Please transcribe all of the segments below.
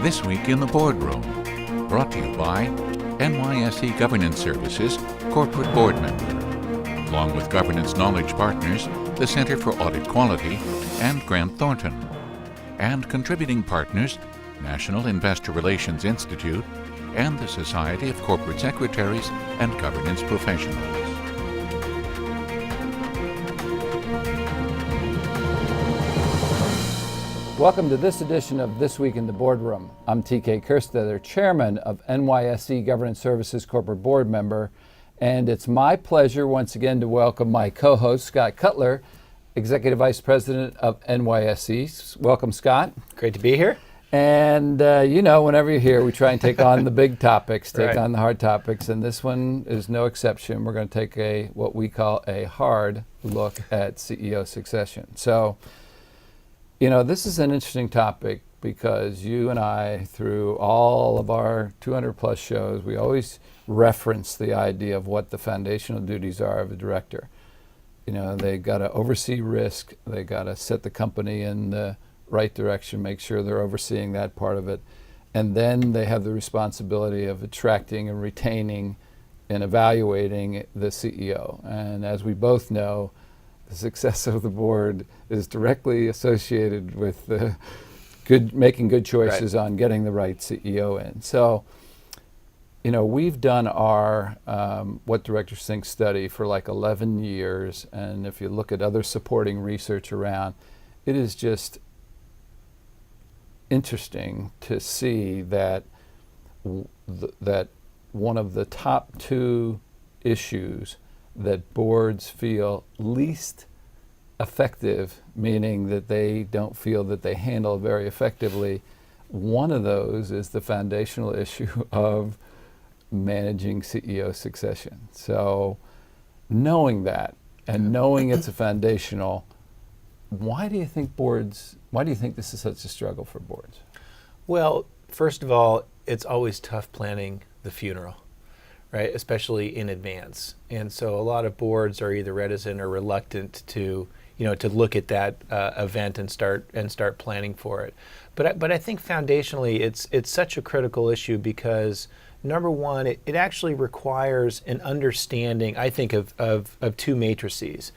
This Week in the Boardroom, brought to you by NYSE Governance Services Corporate Board Member, along with Governance Knowledge Partners, the Center for Audit Quality, and Grant Thornton, and contributing partners, National Investor Relations Institute, and the Society of Corporate Secretaries and Governance Professionals. Welcome to this edition of This Week in the Boardroom. I'm TK Kerstetter, Chairman of NYSE Governance Services Corporate Board Member, and it's my pleasure once again to welcome my co-host, Scott Cutler, Executive Vice President of NYSE. Welcome, Scott. Great to be here. And whenever you're here, we try and take on the big topics, take Right. on the hard topics, and this one is no exception. We're going to take what we call a hard look at CEO succession. So, this is an interesting topic because you and I, through all of our 200 plus shows, we always reference the idea of what the foundational duties are of a director. They got to oversee risk, they got to set the company in the right direction, make sure they're overseeing that part of it, and then they have the responsibility of attracting and retaining and evaluating the CEO. And as we both know, the success of the board is directly associated with making good choices on getting the right CEO in. So, we've done our What Directors Think study for like 11 years, and if you look at other supporting research around, it is just interesting to see that that one of the top two issues that boards feel least effective, meaning that they don't feel that they handle very effectively, one of those is the foundational issue of managing CEO succession. So knowing that and knowing it's a foundational, why do you think this is such a struggle for boards? Well, first of all, it's always tough planning the funeral, right? Especially in advance. And so a lot of boards are either reticent or reluctant to look at that event and start planning for it. But I think foundationally it's such a critical issue because number one, it actually requires an understanding, I think, of two matrices.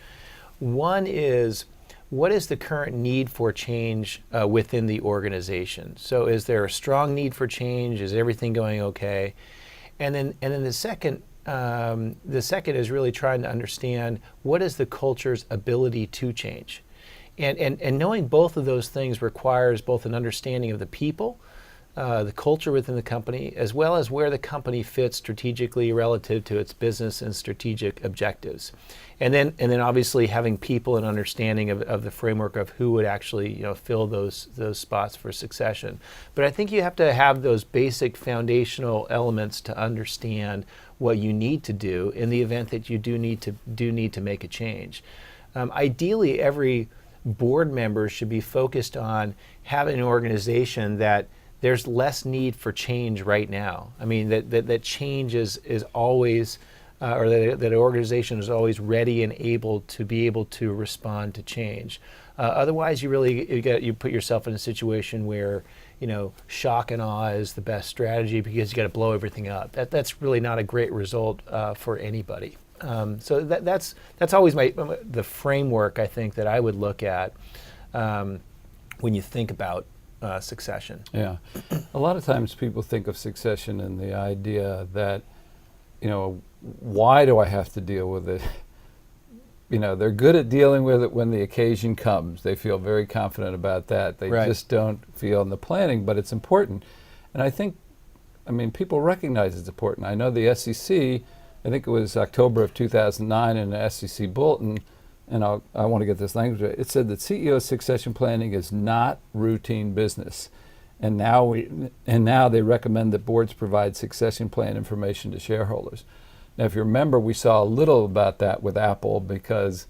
One is, what is the current need for change within the organization? So is there a strong need for change? Is everything going okay? And then the second is really trying to understand what is the culture's ability to change. And knowing both of those things requires both an understanding of the people, the culture within the company, as well as where the company fits strategically relative to its business and strategic objectives. And then obviously having people and understanding of the framework of who would actually fill those spots for succession. But I think you have to have those basic foundational elements to understand what you need to do in the event that you do need to make a change. Ideally, every board member should be focused on having an organization that there's less need for change right now. I mean, that change is always, or that an organization is always ready and able to respond to change. Otherwise, you put yourself in a situation where shock and awe is the best strategy because you got to blow everything up. That's really not a great result for anybody. So that's always the framework I think that I would look at when you think about succession. Yeah. A lot of times people think of succession and the idea that, why do I have to deal with it? They're good at dealing with it when the occasion comes. They feel very confident about that. They just don't feel in the planning, but it's important. And I think, people recognize it's important. I know the SEC, I think it was October of 2009 in the SEC bulletin, and I want to get this language right. It said that CEO succession planning is not routine business, and now they recommend that boards provide succession plan information to shareholders. Now, if you remember, we saw a little about that with Apple because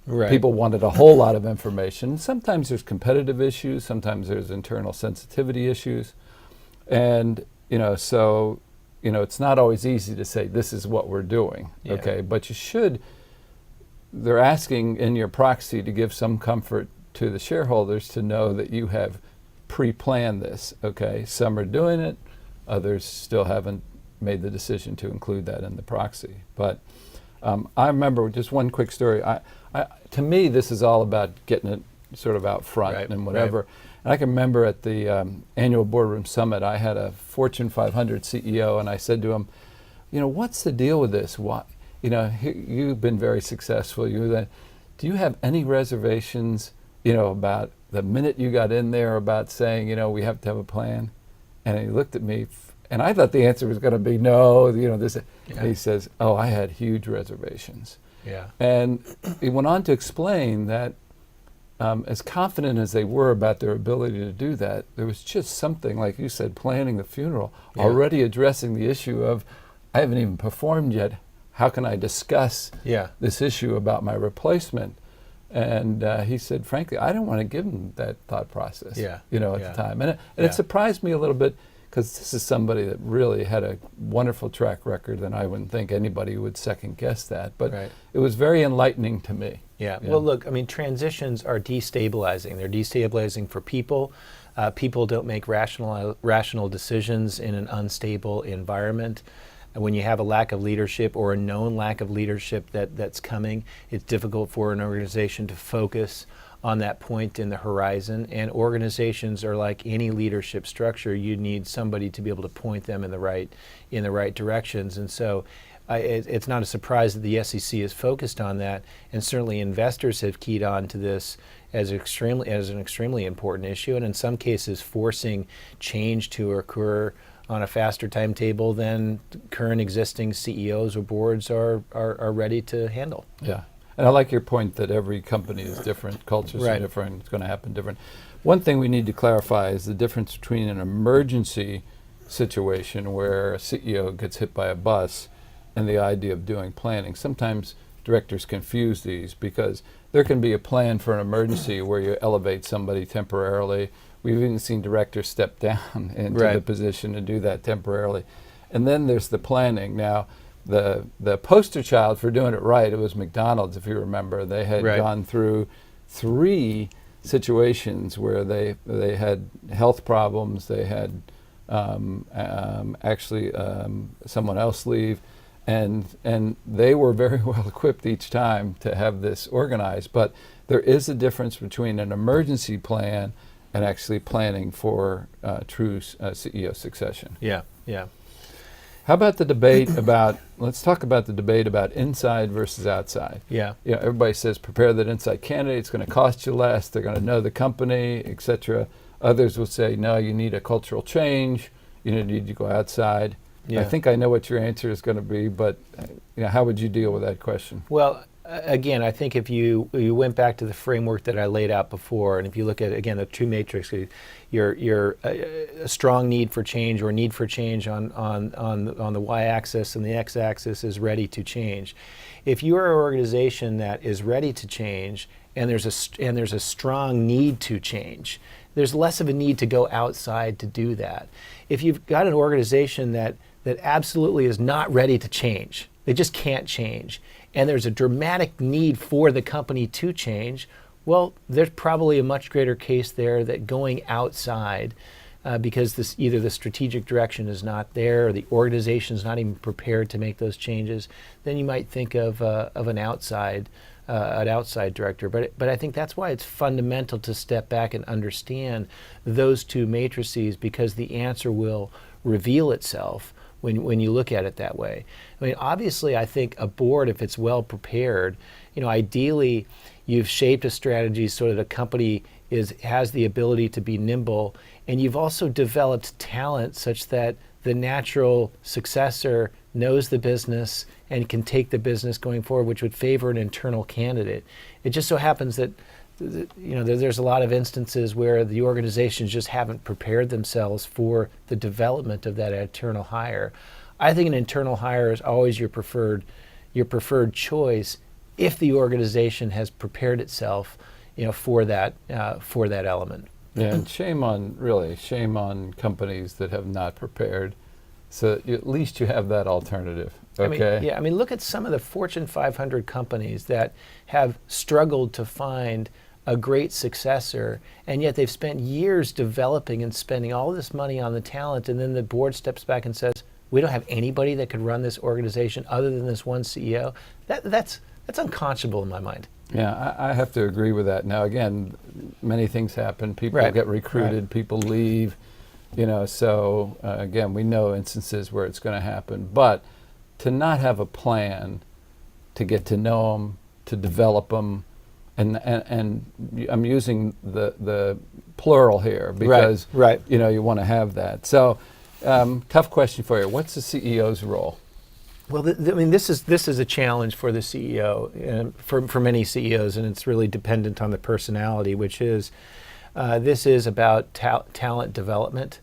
people wanted a whole lot of information. Sometimes there's competitive issues, sometimes there's internal sensitivity issues, and it's not always easy to say this is what we're doing. Yeah. Okay, but you should. They're asking in your proxy to give some comfort to the shareholders to know that you have pre-plan this. Okay, some are doing it, others still haven't made the decision to include that in the proxy. But I remember just one quick story. To me, this is all about getting it sort of out front Right, and whatever. right. And I can remember at the annual Boardroom Summit, I had a Fortune 500 CEO, and I said to him, what's the deal with this? Why, you've been very successful. Do you have any reservations, about the minute you got in there about saying, we have to have a plan? And he looked at me, and I thought the answer was going to be no, this. Yeah. And he says, oh, I had huge reservations. Yeah. And he went on to explain that as confident as they were about their ability to do that, there was just something, like you said, planning the funeral, already addressing the issue of, I haven't even performed yet. How can I discuss this issue about my replacement? And he said, frankly, I didn't want to give him that thought process, at the time. And it surprised me a little bit, because this is somebody that really had a wonderful track record, and I wouldn't think anybody would second guess that. But it was very enlightening to me. Yeah. Well, look, transitions are destabilizing. They're destabilizing for people. People don't make rational decisions in an unstable environment. And when you have a lack of leadership, or a known lack of leadership that's coming, it's difficult for an organization to focus on that point in the horizon. And organizations are like any leadership structure. You need somebody to be able to point them in the right directions. And so it's not a surprise that the SEC is focused on that, and certainly investors have keyed on to this as an extremely important issue, and in some cases forcing change to occur on a faster timetable than current existing CEOs or boards are ready to handle. Yeah. And I like your point that every company is different, cultures are different, it's going to happen different. One thing we need to clarify is the difference between an emergency situation where a CEO gets hit by a bus and the idea of doing planning. Sometimes directors confuse these, because there can be a plan for an emergency where you elevate somebody temporarily. We've even seen directors step down into the position and do that temporarily. And then there's the planning. Now, the poster child for doing it right, it was McDonald's, if you remember. They had gone through 3 situations where they had health problems, they had someone else leave, and they were very well equipped each time to have this organized. But there is a difference between an emergency plan and actually planning for true CEO succession. Yeah, yeah. How about the debate about, let's talk about the debate about inside versus outside. Yeah. Everybody says prepare that inside candidate, it's going to cost you less, they're going to know the company, etc. Others will say, no, you need a cultural change, you need to go outside. Yeah. I think I know what your answer is going to be, but how would you deal with that question? Well, again, I think if you went back to the framework that I laid out before, and if you look at, again, the two matrices, your a strong need for change, or need for change on the y-axis, and the x-axis is ready to change. If you are an organization that is ready to change, and there's a strong need to change, there's less of a need to go outside to do that. If you've got an organization that absolutely is not ready to change, they just can't change, and there's a dramatic need for the company to change, well, there's probably a much greater case there that going outside, because either the strategic direction is not there, or the organization is not even prepared to make those changes, then you might think of an outside director. But I think that's why it's fundamental to step back and understand those two matrices, because the answer will reveal itself when you look at it that way. Obviously, I think a board, if it's well prepared, ideally you've shaped a strategy so that a company has the ability to be nimble, and you've also developed talent such that the natural successor knows the business and can take the business going forward, which would favor an internal candidate. It just so happens that there's a lot of instances where the organizations just haven't prepared themselves for the development of that internal hire. I think an internal hire is always your preferred choice if the organization has prepared itself, for that element. Yeah, and shame on companies that have not prepared. So at least you have that alternative. Okay. Look at some of the Fortune 500 companies that have struggled to find a great successor, and yet they've spent years developing and spending all this money on the talent, and then the board steps back and says, we don't have anybody that could run this organization other than this one CEO. That's unconscionable in my mind. Yeah, I have to agree with that. Now, again, many things happen. People Right. get recruited, Right. people leave, so again, we know instances where it's going to happen. But to not have a plan to get to know them, to develop them, and I'm using the plural here because Right. you want to have that. So, tough question for you. What's the CEO's role? Well, this is a challenge for the CEO, and for many CEOs, and it's really dependent on the personality, which is this is about talent development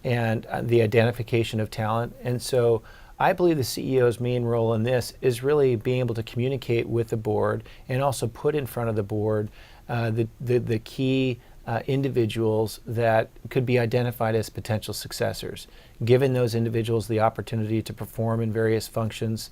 and the identification of talent. And so I believe the CEO's main role in this is really being able to communicate with the board and also put in front of the board the key individuals that could be identified as potential successors, giving those individuals the opportunity to perform in various functions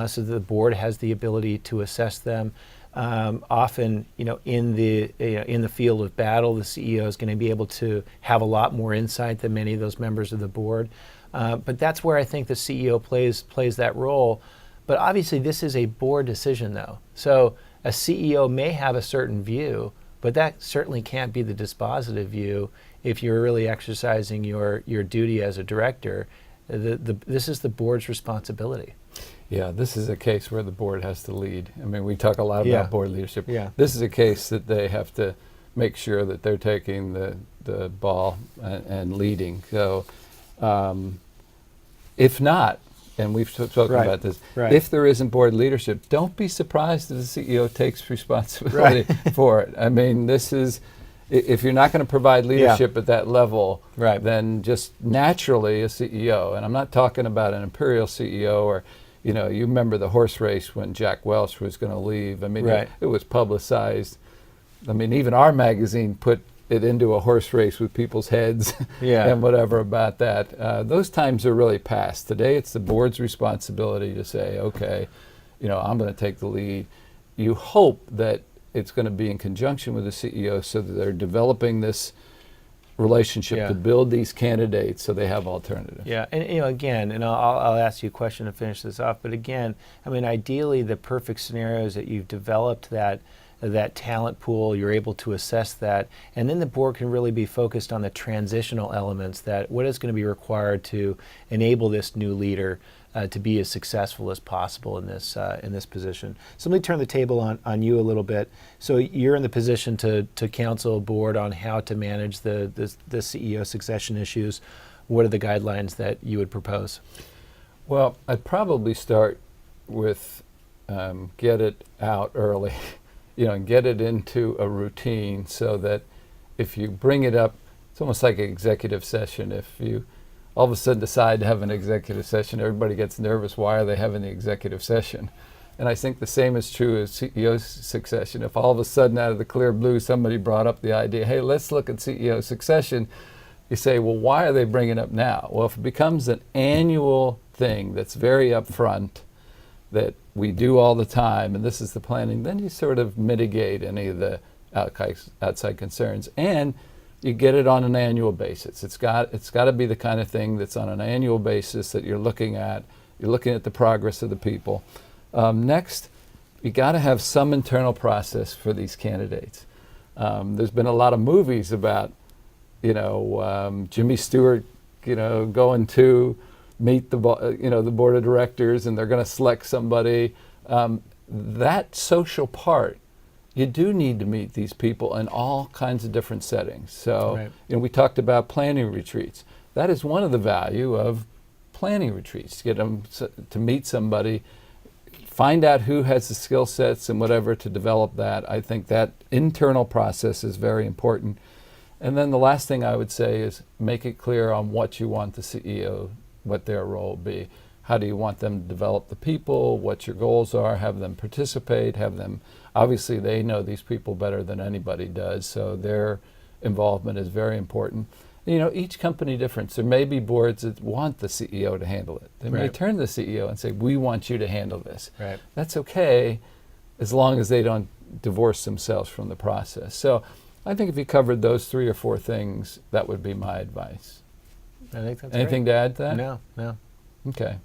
so that the board has the ability to assess them. Often, in the field of battle, the CEO is going to be able to have a lot more insight than many of those members of the board. But that's where I think the CEO plays that role. But obviously, this is a board decision, though. So a CEO may have a certain view, but that certainly can't be the dispositive view if you're really exercising your duty as a director. This is the board's responsibility. Yeah, this is a case where the board has to lead. I mean, we talk a lot Yeah. about board leadership. Yeah. This is a case that they have to make sure that they're taking the ball and leading. So, if not, and we've spoken Right. about this, Right. if there isn't board leadership, don't be surprised if the CEO takes responsibility for it. I mean, this is, if you're not going to provide leadership at that level, Right. then just naturally a CEO, and I'm not talking about an imperial CEO or, you remember the horse race when Jack Welch was going to leave. I mean, Right. it was publicized. I mean, even our magazine put it into a horse race with people's heads Yeah. and whatever about that. Those times are really past. Today, it's the board's responsibility to say, okay, I'm going to take the lead. You hope that it's going to be in conjunction with the CEO so that they're developing this relationship Yeah. to build these candidates so they have alternatives. Yeah, and again, and I'll ask you a question to finish this off. But again, I mean, ideally, the perfect scenario is that you've developed that talent pool, you're able to assess that, and then the board can really be focused on the transitional elements, that what is going to be required to enable this new leader to be as successful as possible in this position. So let me turn the table on you a little bit. So you're in the position to counsel a board on how to manage the CEO succession issues. What are the guidelines that you would propose? Well, I'd probably start with get it out early, and get it into a routine so that if you bring it up, it's almost like an executive session. If you all of a sudden decide to have an executive session, everybody gets nervous. Why are they having the executive session? And I think the same is true as CEO succession. If all of a sudden out of the clear blue somebody brought up the idea, hey, let's look at CEO succession, you say, well, why are they bringing it up now? Well, if it becomes an annual thing that's very upfront, that we do all the time, and this is the planning, then you sort of mitigate any of the outside concerns, and you get it on an annual basis. It's got to be the kind of thing that's on an annual basis that you're looking at. You're looking at the progress of the people. Next, you got to have some internal process for these candidates. There's been a lot of movies about, Jimmy Stewart, going to meet the board of directors, and they're going to select somebody. That social part, you do need to meet these people in all kinds of different settings. So, Right. We talked about planning retreats. That is one of the value of planning retreats. Get them to meet somebody, find out who has the skill sets and whatever to develop that. I think that internal process is very important. And then the last thing I would say is make it clear on what you want the CEO, what their role will be. How do you want them to develop the people, what your goals are, have them participate, have them, obviously they know these people better than anybody does, so their involvement is very important. Each company different. There may be boards that want the CEO to handle it. They may Right. turn to the CEO and say, we want you to handle this. Right. That's okay, as long as they don't divorce themselves from the process. So I think if you covered those 3 or 4 things, that would be my advice. I think that's Anything to add to that? No. Okay.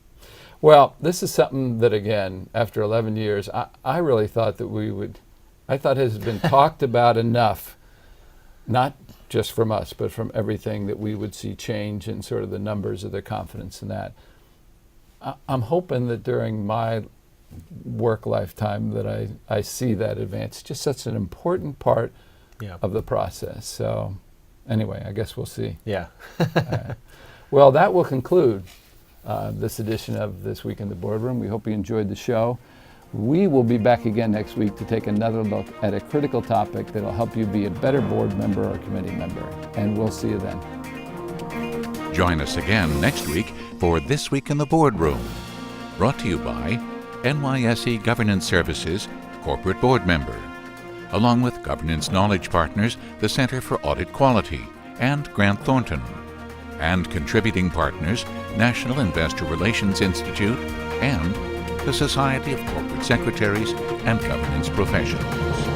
Well, this is something that, again, after 11 years, I really thought that I thought has been talked about enough, not just from us, but from everything, that we would see change in sort of the numbers of their confidence in that. I'm hoping that during my work lifetime that I see that advance. Just such an important part of the process. So anyway, I guess we'll see. Yeah. All right. Well, that will conclude this edition of This Week in the Boardroom. We hope you enjoyed the show. We will be back again next week to take another look at a critical topic that will help you be a better board member or committee member. And we'll see you then. Join us again next week for This Week in the Boardroom, brought to you by NYSE Governance Services, Corporate Board Member, along with Governance Knowledge Partners, the Center for Audit Quality, and Grant Thornton, and contributing partners, National Investor Relations Institute, and the Society of Corporate Secretaries and Governance Professionals.